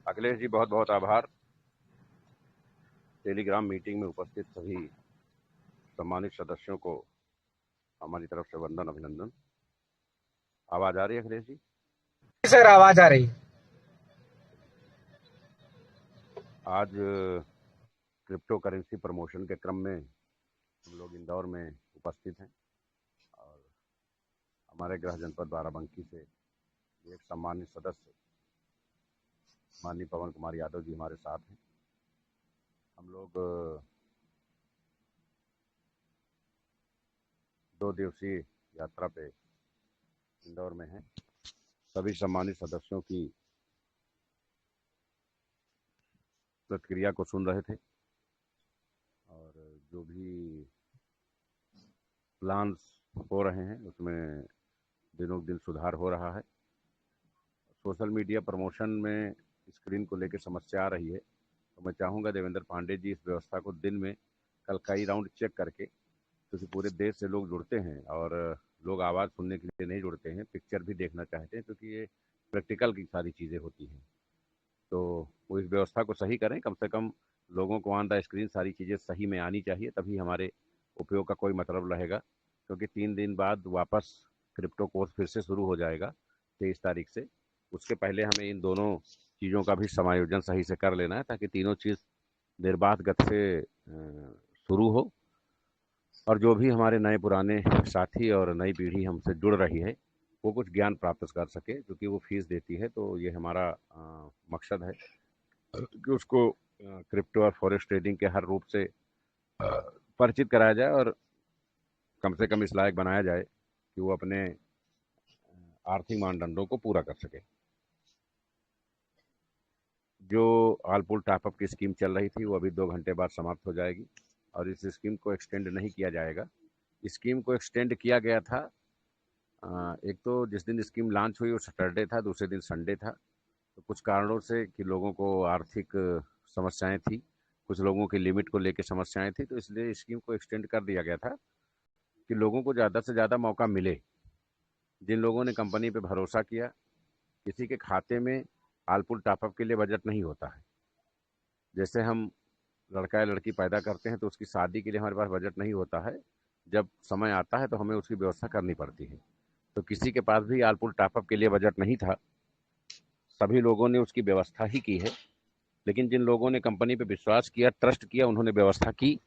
अखिलेश जी, बहुत बहुत आभार। टेलीग्राम मीटिंग में उपस्थित सभी सम्मानित सदस्यों को हमारी तरफ से वंदन, अभिनंदन। आवाज आ रही है अखिलेश जी? सर, आवाज आ रही है। आज क्रिप्टो करेंसी प्रमोशन के क्रम में हम लोग इंदौर में उपस्थित हैं और हमारे गृह जनपद बाराबंकी से एक सम्मानित सदस्य माननीय पवन कुमार यादव जी हमारे साथ हैं। हम लोग 2 दिवसीय यात्रा पे इंदौर में हैं। सभी सम्मानित सदस्यों की प्रतिक्रिया को सुन रहे थे और जो भी प्लान्स हो रहे हैं उसमें दिनों दिन सुधार हो रहा है। सोशल मीडिया प्रमोशन में स्क्रीन को लेकर समस्या आ रही है, तो मैं चाहूँगा देवेंद्र पांडे जी इस व्यवस्था को दिन में कल कई राउंड चेक करके, क्योंकि पूरे देश से लोग जुड़ते हैं और लोग आवाज़ सुनने के लिए नहीं जुड़ते हैं, पिक्चर भी देखना चाहते हैं, क्योंकि ये प्रैक्टिकल की सारी चीज़ें होती हैं। तो वो इस व्यवस्था को सही करें, कम से कम लोगों को ऑन द स्क्रीन सारी चीज़ें सही में आनी चाहिए, तभी हमारे उपयोग का कोई मतलब रहेगा। क्योंकि 3 दिन बाद वापस क्रिप्टो कोर्स फिर से शुरू हो जाएगा 23 तारीख से। उसके पहले हमें इन दोनों चीज़ों का भी समायोजन सही से कर लेना है, ताकि तीनों चीज़ निर्बाध गति से शुरू हो और जो भी हमारे नए पुराने साथी और नई पीढ़ी हमसे जुड़ रही है वो कुछ ज्ञान प्राप्त कर सके, क्योंकि वो फीस देती है। तो ये हमारा मकसद है कि उसको क्रिप्टो और फॉरेक्स ट्रेडिंग के हर रूप से परिचित कराया जाए और कम से कम इस लायक बनाया जाए कि वो अपने आर्थिक मानदंडों को पूरा कर सके। जो ऑल पूल टॉपअप की स्कीम चल रही थी वो अभी 2 घंटे बाद समाप्त हो जाएगी और इस स्कीम को एक्सटेंड नहीं किया जाएगा। स्कीम को एक्सटेंड किया गया था, एक तो जिस दिन स्कीम लॉन्च हुई वो सैटरडे था, दूसरे दिन संडे था। तो कुछ कारणों से कि लोगों को आर्थिक समस्याएं थी, कुछ लोगों की लिमिट को लेकर समस्याएं थी, तो इसलिए स्कीम को एक्सटेंड कर दिया गया था कि लोगों को ज़्यादा से ज़्यादा मौका मिले। जिन लोगों ने कंपनी पे भरोसा किया, किसी के खाते में आलपुल टॉपअप के लिए बजट नहीं होता है। जैसे हम लड़का या लड़की पैदा करते हैं तो उसकी शादी के लिए हमारे पास बजट नहीं होता है, जब समय आता है तो हमें उसकी व्यवस्था करनी पड़ती है। तो किसी के पास भी आलपुल टॉपअप के लिए बजट नहीं था, सभी लोगों ने उसकी व्यवस्था ही की है। लेकिन जिन लोगों ने कंपनी पे विश्वास किया, ट्रस्ट किया, उन्होंने व्यवस्था की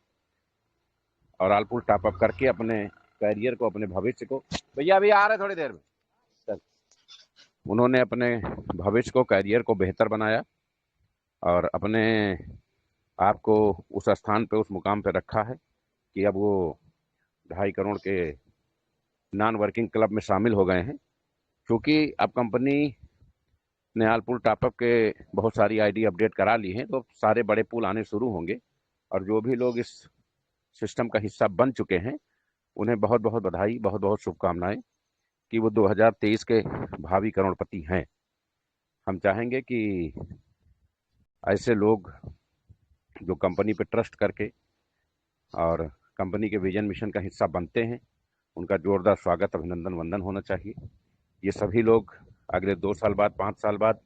और आलपुल टॉपअप करके अपने करियर को, अपने भविष्य को, भैया अभी आ रहे थोड़ी देर में सर, उन्होंने अपने भविष्य को, करियर को बेहतर बनाया और अपने आप को उस स्थान पे, उस मुकाम पे रखा है कि अब वो 2.5 करोड़ के नॉन वर्किंग क्लब में शामिल हो गए हैं। क्योंकि अब कंपनी ने आल पुल टॉपअप के बहुत सारी आईडी अपडेट करा ली हैं, तो सारे बड़े पुल आने शुरू होंगे और जो भी लोग इस सिस्टम का हिस्सा बन चुके हैं उन्हें बहुत बहुत बधाई, बहुत बहुत शुभकामनाएं कि वो 2023 के भावी करोड़पति हैं। हम चाहेंगे कि ऐसे लोग जो कंपनी पे ट्रस्ट करके और कंपनी के विजन मिशन का हिस्सा बनते हैं, उनका जोरदार स्वागत, अभिनंदन, वंदन होना चाहिए। ये सभी लोग अगले 2 साल बाद, 5 साल बाद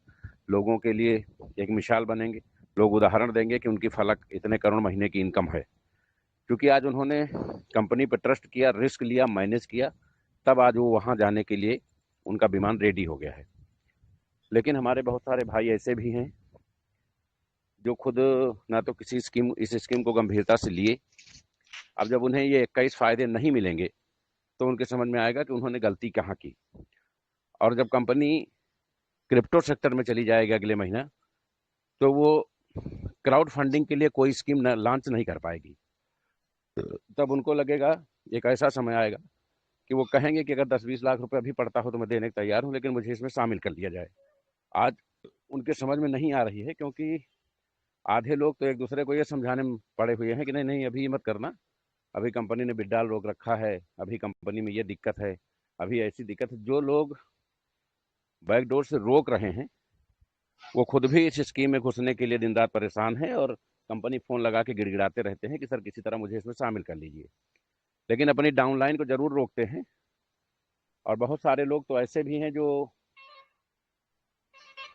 लोगों के लिए एक मिसाल बनेंगे। लोग उदाहरण देंगे कि उनकी फलक इतने करोड़ महीने की इनकम है, क्योंकि आज उन्होंने कंपनी पर ट्रस्ट किया, रिस्क लिया, मैनेज किया, तब आज वो वहां जाने के लिए उनका विमान रेडी हो गया है। लेकिन हमारे बहुत सारे भाई ऐसे भी हैं जो खुद ना तो किसी स्कीम, इस स्कीम को गंभीरता से लिए। अब जब उन्हें ये 21 फायदे नहीं मिलेंगे तो उनके समझ में आएगा कि उन्होंने गलती कहाँ की। और जब कंपनी क्रिप्टो सेक्टर में चली जाएगी अगले महीना, तो वो क्राउड फंडिंग के लिए कोई स्कीम लॉन्च नहीं कर पाएगी। तब उनको लगेगा, एक ऐसा समय आएगा कि वो कहेंगे कि अगर 10-20 लाख रुपए अभी पड़ता हो तो मैं देने को तैयार हूं, लेकिन मुझे इसमें शामिल कर लिया जाए। आज उनके समझ में नहीं आ रही है, क्योंकि आधे लोग तो एक दूसरे को ये समझाने में पड़े हुए हैं कि नहीं नहीं, अभी मत करना, अभी कंपनी ने विड्रॉल रोक रखा है, अभी कंपनी में ये दिक्कत है, अभी ऐसी दिक्कत है। जो लोग बैकडोर से रोक रहे हैं वो खुद भी इस स्कीम में घुसने के लिए दिन रात परेशान है और कंपनी फोन लगा के गिड़गिड़ाते रहते हैं कि सर किसी तरह मुझे इसमें शामिल कर लीजिए, लेकिन अपनी डाउनलाइन को जरूर रोकते हैं। और बहुत सारे लोग तो ऐसे भी हैं जो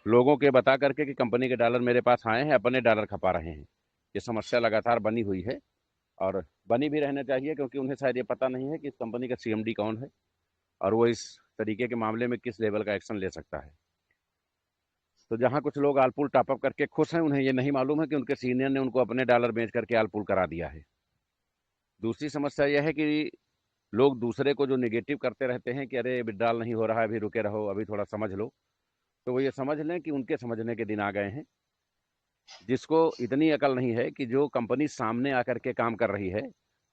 लोगों के बता करके कि कंपनी के डॉलर मेरे पास आए हैं, अपने डॉलर खपा रहे हैं। ये समस्या लगातार बनी हुई है और बनी भी रहना चाहिए, क्योंकि उन्हें शायद ये पता नहीं है कि इस कंपनी का सीएमडी कौन है और वो इस तरीके के मामले में किस लेवल का एक्शन ले सकता है। तो जहाँ कुछ लोग आलपुल टॉपअप करके खुश हैं, उन्हें ये नहीं मालूम है कि उनके सीनियर ने उनको अपने डॉलर बेच करके आलपुल करा दिया है। दूसरी समस्या यह है कि लोग दूसरे को जो नेगेटिव करते रहते हैं कि अरे विड्रॉल नहीं हो रहा है, अभी रुके रहो, अभी थोड़ा समझ लो, तो वो ये समझ लें कि उनके समझने के दिन आ गए हैं। जिसको इतनी अकल नहीं है कि जो कंपनी सामने आकर के काम कर रही है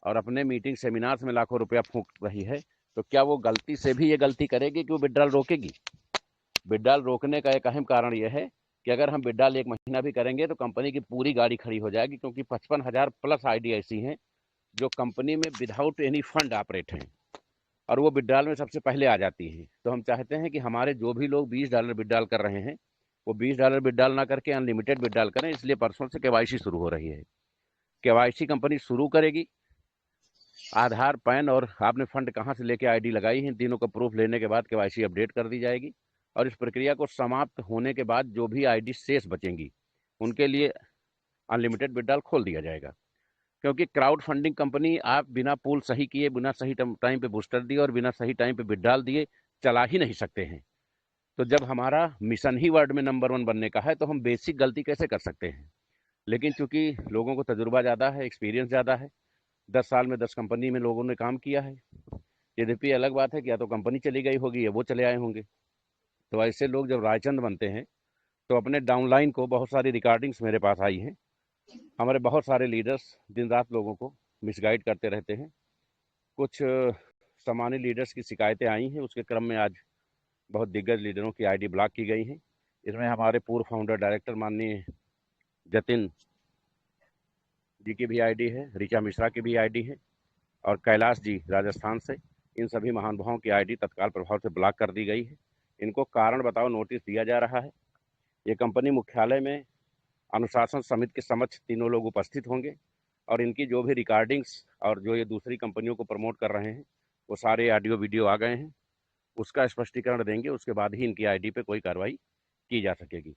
और अपने मीटिंग सेमिनार्स में लाखों रुपया फूंक रही है, तो क्या वो गलती से भी ये गलती करेगी कि वो विड्रॉल रोकेगी? विड्रॉल रोकने का एक अहम कारण यह है कि अगर हम विड्रॉल 1 महीना भी करेंगे तो कंपनी की पूरी गाड़ी खड़ी हो जाएगी, क्योंकि 55,000 प्लस आईडी ऐसी हैं जो कंपनी में विदाउट एनी फंड ऑपरेट हैं और वो विड्रॉल में सबसे पहले आ जाती हैं। तो हम चाहते हैं कि हमारे जो भी लोग $20 विड्रॉल कर रहे हैं, वो $20 विड्रॉल ना करके अनलिमिटेड विड्रॉल करें। इसलिए परसों से केवाईसी शुरू हो रही है। केवाईसी कंपनी शुरू करेगी। आधार, पैन और आपने फंड कहाँ से लेके आईडी लगाई है, इन तीनों का प्रूफ लेने के बाद केवाईसी अपडेट कर दी जाएगी और इस प्रक्रिया को समाप्त होने के बाद जो भी आईडी शेष बचेंगी उनके लिए अनलिमिटेड विड्रॉल खोल दिया जाएगा। क्योंकि क्राउड फंडिंग कंपनी आप बिना पूल सही किए, बिना सही टाइम पे बूस्टर दिए और बिना सही टाइम पे विड्रॉल दिए चला ही नहीं सकते हैं। तो जब हमारा मिशन ही वर्ल्ड में नंबर 1 बनने का है, तो हम बेसिक गलती कैसे कर सकते हैं? लेकिन चूंकि लोगों को तजुर्बा ज़्यादा है, एक्सपीरियंस ज़्यादा है, 10 साल में 10 कंपनी में लोगों ने काम किया है। यद्यपि अलग बात है कि या तो कंपनी चली गई होगी या वो चले आए होंगे। तो ऐसे लोग जब रायचंद बनते हैं तो अपने डाउनलाइन को, बहुत सारी रिकॉर्डिंग्स मेरे पास आई हैं, हमारे बहुत सारे लीडर्स दिन रात लोगों को मिसगाइड करते रहते हैं। कुछ सामान्य लीडर्स की शिकायतें आई हैं, उसके क्रम में आज बहुत दिग्गज लीडरों की आईडी ब्लॉक की गई हैं। इसमें हमारे पूर्व फाउंडर डायरेक्टर माननीय जतिन जी की भी आईडी है, ऋचा मिश्रा की भी आईडी है और कैलाश जी राजस्थान से, इन सभी महानुभावों की आईडी तत्काल प्रभाव से ब्लॉक कर दी गई है। इनको कारण बताओ नोटिस दिया जा रहा है। ये कंपनी मुख्यालय में अनुशासन समिति के समक्ष तीनों लोग उपस्थित होंगे और इनकी जो भी रिकॉर्डिंग्स और जो ये दूसरी कंपनियों को प्रमोट कर रहे हैं वो सारे ऑडियो वीडियो आ गए हैं, उसका स्पष्टीकरण देंगे। उसके बाद ही इनकी आईडी पे कोई कार्रवाई की जा सकेगी।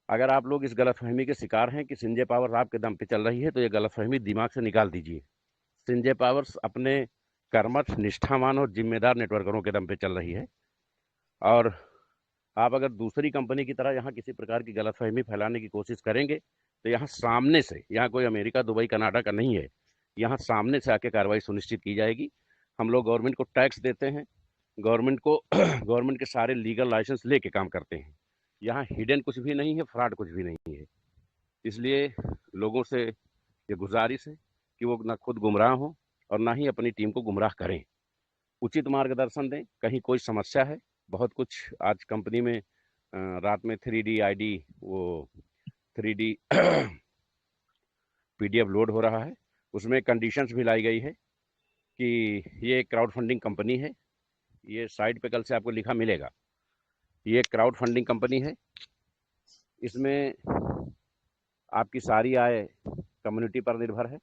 अगर आप लोग इस गलतफहमी के शिकार हैं कि संजय पावर्स आपके दम पे चल रही है, तो ये गलतफहमी दिमाग से निकाल दीजिए। संजय पावर्स अपने कर्मठ, निष्ठावान और जिम्मेदार नेटवर्करों के दम पे चल रही है और आप अगर दूसरी कंपनी की तरह यहाँ किसी प्रकार की गलतफहमी फैलाने की कोशिश करेंगे तो यहाँ सामने से, यहाँ कोई अमेरिका, दुबई, कनाडा का नहीं है, यहाँ सामने से आके कार्रवाई सुनिश्चित की जाएगी। हम लोग गवर्नमेंट को टैक्स देते हैं, गवर्नमेंट को गवर्नमेंट के सारे लीगल लाइसेंस लेके काम करते हैं। यहाँ हिडन कुछ भी नहीं है, फ्रॉड कुछ भी नहीं है। इसलिए लोगों से ये गुजारिश है कि वो ना खुद गुमराह हों और ना ही अपनी टीम को गुमराह करें। उचित मार्गदर्शन दें। कहीं कोई समस्या है, बहुत कुछ आज कंपनी में रात में 3D आईडी, वो 3D PDF लोड हो रहा है, उसमें कंडीशंस भी लाई गई है कि ये क्राउड फंडिंग कंपनी है। ये साइट पे कल से आपको लिखा मिलेगा, ये क्राउड फंडिंग कंपनी है। इसमें आपकी सारी आय कम्युनिटी पर निर्भर है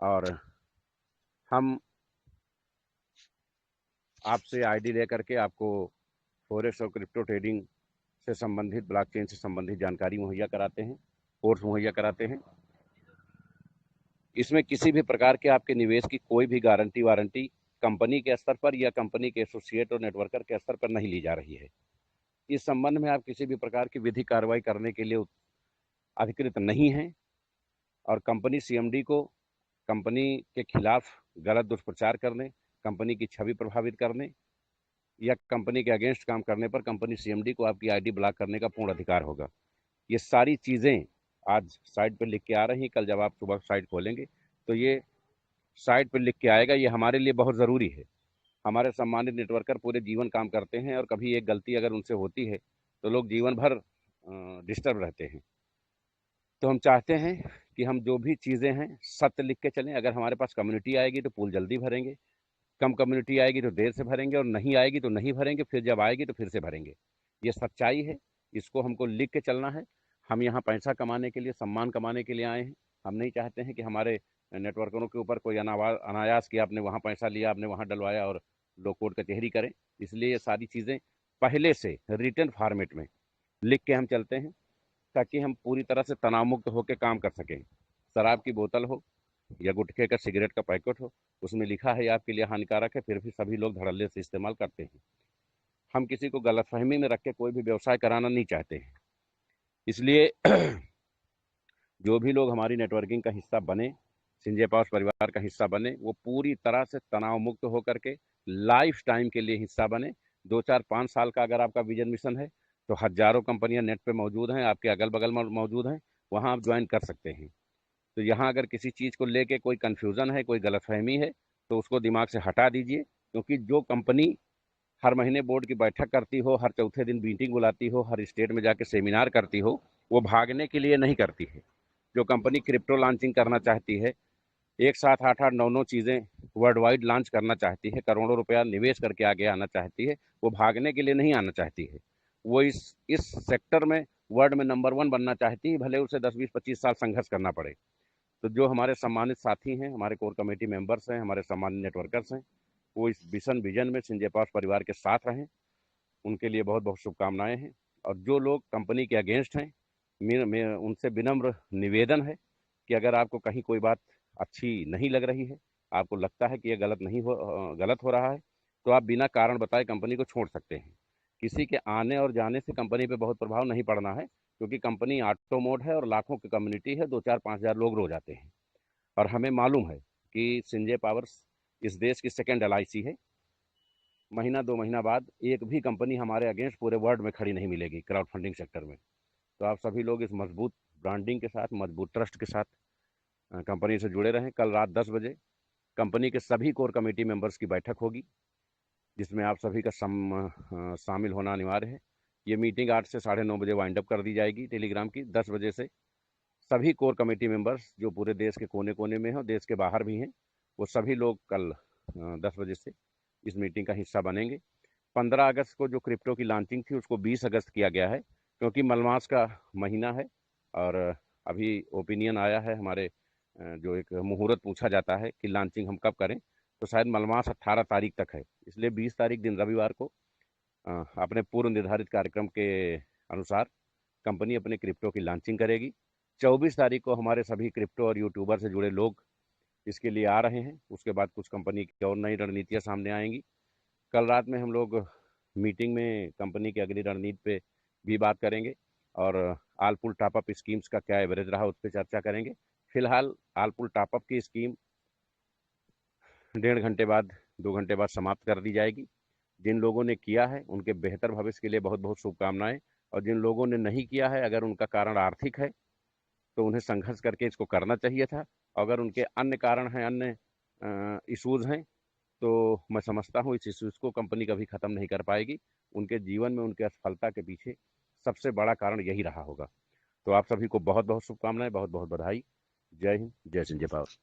और हम आपसे आईडी लेकर के आपको फॉरेक्स और क्रिप्टो ट्रेडिंग से संबंधित, ब्लॉकचेन से संबंधित जानकारी मुहैया कराते हैं, कोर्स मुहैया कराते हैं। इसमें किसी भी प्रकार के आपके निवेश की कोई भी गारंटी वारंटी कंपनी के स्तर पर या कंपनी के एसोसिएट और नेटवर्कर के स्तर पर नहीं ली जा रही है। इस संबंध में आप किसी भी प्रकार की विधिक कार्रवाई करने के लिए अधिकृत नहीं है और कंपनी सीएमडी को कंपनी के खिलाफ गलत दुष्प्रचार करने, कंपनी की छवि प्रभावित करने या कंपनी के अगेंस्ट काम करने पर कंपनी सीएमडी को आपकी आईडी ब्लॉक करने का पूर्ण अधिकार होगा। ये सारी चीज़ें आज साइट पर लिख के आ रही हैं। कल जब आप सुबह साइट खोलेंगे तो ये साइट पर लिख के आएगा। ये हमारे लिए बहुत ज़रूरी है। हमारे सम्मानित नेटवर्कर पूरे जीवन काम करते हैं और कभी एक गलती अगर उनसे होती है तो लोग जीवन भर डिस्टर्ब रहते हैं। तो हम चाहते हैं कि हम जो भी चीज़ें हैं सत्य लिख के चलें। अगर हमारे पास कम्युनिटी आएगी तो पूल जल्दी भरेंगे, कम कम्युनिटी आएगी तो देर से भरेंगे और नहीं आएगी तो नहीं भरेंगे, फिर जब आएगी तो फिर से भरेंगे। ये सच्चाई है, इसको हमको लिख के चलना है। हम यहाँ पैसा कमाने के लिए, सम्मान कमाने के लिए आए हैं। हम नहीं चाहते हैं कि हमारे नेटवर्करों के ऊपर कोई अनायास कि आपने वहाँ पैसा लिया, आपने वहाँ डलवाया और लोग कोर्ट कचहरी करें। इसलिए ये सारी चीज़ें पहले से रिटर्न फॉर्मेट में लिख के हम चलते हैं, ताकि हम पूरी तरह से तनाव मुक्त होकर काम कर सकें। शराब की बोतल हो या गुटखे का सिगरेट का पैकेट हो, उसमें लिखा है आपके लिए हानिकारक है, फिर भी सभी लोग धड़ल्ले से इस्तेमाल करते हैं। हम किसी को गलतफहमी में रख के कोई भी व्यवसाय कराना नहीं चाहते हैं। इसलिए जो भी लोग हमारी नेटवर्किंग का हिस्सा बने, संजय पावर परिवार का हिस्सा बने, वो पूरी तरह से तनाव मुक्त होकर के लाइफ टाइम के लिए हिस्सा बने। 2 4 5 साल का अगर आपका विजन मिशन है, तो हजारों कंपनियां नेट पे मौजूद हैं, आपके अगल बगल में मौजूद हैं, वहां आप ज्वाइन कर सकते हैं। तो यहाँ अगर किसी चीज़ को लेके कोई कन्फ्यूज़न है, कोई गलतफहमी है, तो उसको दिमाग से हटा दीजिए। क्योंकि जो कंपनी हर महीने बोर्ड की बैठक करती हो, हर चौथे दिन मीटिंग बुलाती हो, हर स्टेट में जाके सेमिनार करती हो, वो भागने के लिए नहीं करती है। जो कंपनी क्रिप्टो लॉन्चिंग करना चाहती है, एक साथ 8 8 9 9 चीज़ें वर्ल्ड वाइड लॉन्च करना चाहती है, करोड़ों रुपया निवेश करके आगे आना चाहती है, वो भागने के लिए नहीं आना चाहती है। वो इस सेक्टर में वर्ल्ड में नंबर 1 बनना चाहती है, भले उसे 10 20 25 साल संघर्ष करना पड़े। तो जो हमारे सम्मानित साथी हैं, हमारे कोर कमेटी मेंबर्स हैं, हमारे सम्मानित नेटवर्कर्स हैं, वो इस मिशन विजन में संजय पावर परिवार के साथ रहें, उनके लिए बहुत बहुत शुभकामनाएं हैं। और जो लोग कंपनी के अगेंस्ट हैं, उनसे विनम्र निवेदन है कि अगर आपको कहीं कोई बात अच्छी नहीं लग रही है, आपको लगता है कि ये गलत हो रहा है, तो आप बिना कारण बताए कंपनी को छोड़ सकते हैं। किसी के आने और जाने से कंपनी पे बहुत प्रभाव नहीं पड़ना है, क्योंकि कंपनी ऑटो मोड है और लाखों की कम्युनिटी है, 2 4 5 हज़ार लोग रोज आते हैं। और हमें मालूम है कि संजय पावर्स इस देश की सेकेंड LIC है। महीना 2 महीना बाद एक भी कंपनी हमारे अगेंस्ट पूरे वर्ल्ड में खड़ी नहीं मिलेगी क्राउड फंडिंग सेक्टर में। तो आप सभी लोग इस मजबूत ब्रांडिंग के साथ, मजबूत ट्रस्ट के साथ कंपनी से जुड़े रहें। कल रात 10 बजे कंपनी के सभी कोर कमेटी मेंबर्स की बैठक होगी, जिसमें आप सभी का शामिल होना अनिवार्य है। ये मीटिंग 8 से 9:30 बजे वाइंड अप कर दी जाएगी टेलीग्राम की। 10 बजे से सभी कोर कमेटी मेंबर्स जो पूरे देश के कोने कोने में हैं और देश के बाहर भी हैं, वो सभी लोग कल 10 बजे से इस मीटिंग का हिस्सा बनेंगे। 15 अगस्त को जो क्रिप्टो की लॉन्चिंग थी, उसको 20 अगस्त किया गया है, क्योंकि मलमास का महीना है। और अभी ओपिनियन आया है हमारे, जो एक मुहूर्त पूछा जाता है कि लॉन्चिंग हम कब करें, तो शायद मलमास 18 तारीख तक है। इसलिए 20 तारीख दिन रविवार को अपने पूर्व निर्धारित कार्यक्रम के अनुसार कंपनी अपने क्रिप्टो की लॉन्चिंग करेगी। 24 तारीख को हमारे सभी क्रिप्टो और यूट्यूबर से जुड़े लोग इसके लिए आ रहे हैं। उसके बाद कुछ कंपनी की और नई रणनीतियाँ सामने आएंगी। कल रात में हम लोग मीटिंग में कंपनी की अगली रणनीति पे भी बात करेंगे, और आलपुल टॉपअप स्कीम्स का क्या एवरेज रहा उस पर चर्चा करेंगे। फिलहाल आलपुल टॉपअप की स्कीम 1.5 घंटे बाद, 2 घंटे बाद समाप्त कर दी जाएगी। जिन लोगों ने किया है उनके बेहतर भविष्य के लिए बहुत बहुत शुभकामनाएं। और जिन लोगों ने नहीं किया है, अगर उनका कारण आर्थिक है, तो उन्हें संघर्ष करके इसको करना चाहिए था। अगर उनके अन्य कारण हैं, अन्य इश्यूज हैं, तो मैं समझता हूँ इस इश्यूज को कंपनी कभी ख़त्म नहीं कर पाएगी। उनके जीवन में उनके असफलता के पीछे सबसे बड़ा कारण यही रहा होगा। तो आप सभी को बहुत बहुत शुभकामनाएं, बहुत बहुत बधाई। जय हिंद, जय संजय पावर।